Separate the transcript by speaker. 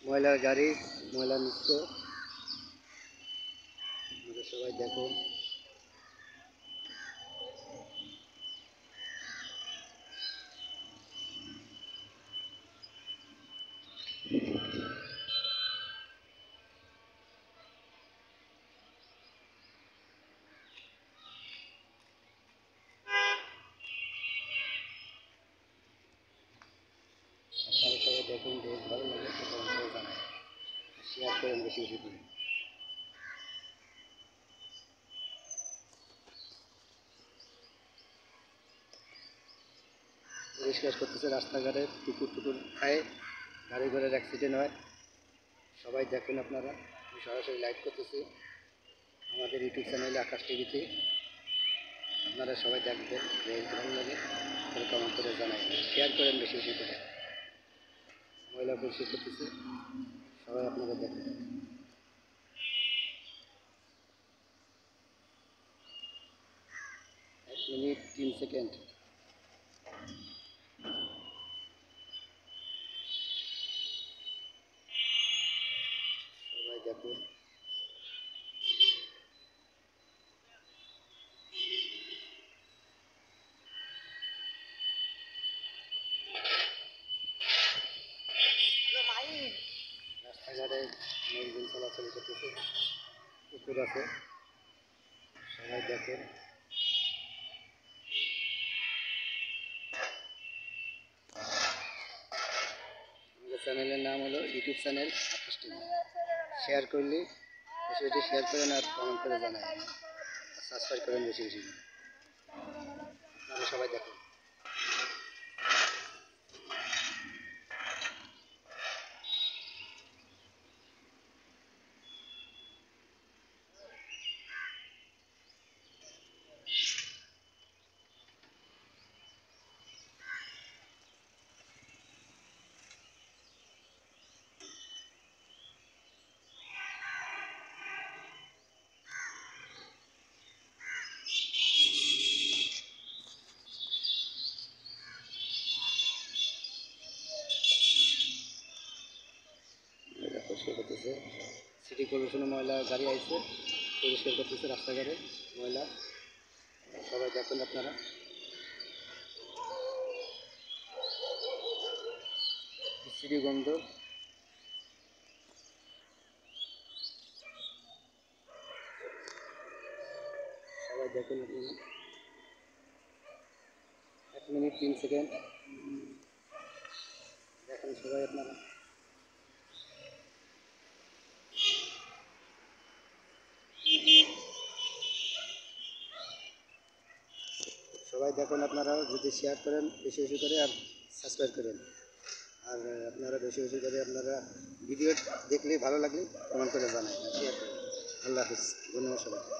Speaker 1: ময়লার গাড়ি, ময়লা নিত্য সবাই দেখুন। আপনারা সবাই দেখুন, বেশ ভালো লাগে, জানাই শেয়ার করেন বেশি বেশি করে। পরিষ্কার করতেছে রাস্তাঘাটে, পুকুর টুকুর খায়, গাড়ি ঘোড়ার অ্যাক্সিডেন্ট হয়। সবাই দেখুন আপনারা, আমি সরাসরি লাইভ করতেছি আমাদের ইউটিউব চ্যানেলে আকাশ টিভিতে। আপনারা সবাই দেখবেন, বেশ ভালো লাগে, কমেন্ট করে জানাই, শেয়ার করেন বেশি বেশি করে। ময়লা পরিষ্কার করতেছে, সবাই আপনারা দেখুন। 1 মিনিট 3 সেকেন্ড। সবাই দেখুন। রাস্তাঘাটে লোকজন চলাচল করতেছে, পুকুর আছে, সবাই দেখেন। আমাদের চ্যানেলের নাম হলো ইউটিউব চ্যানেল আকাশ টিভি। শেয়ার করলে বেশি বেশি শেয়ার করেন আর কমেন্ট করে জানাই, সাবস্ক্রাইব করেন বেশি বেশি। আপনারা সবাই দেখেন। পরিষ্কার করতেছে সিটি কর্পোরেশনের ময়লা গাড়ি আইছে, পরিষ্কার করতেছে রাস্তাঘাটে ময়লা। সবাই দেখুন আপনারা। সিটি গন্ধ, সবাই দেখুন আপনারা। 1 মিনিট 3 সেকেন্ড দেখেন সবাই আপনারা। সবাই দেখুন আপনারা, যদি শেয়ার করেন বেশি বেশি করে আর সাবস্ক্রাইব করেন। আর আপনারা বেশি বেশি করে আপনারা ভিডিও দেখলে ভালো লাগলে কমেন্ট করে জানান, শেয়ার করেন। আল্লাহ হাফিজ, ধন্যবাদ সবাই।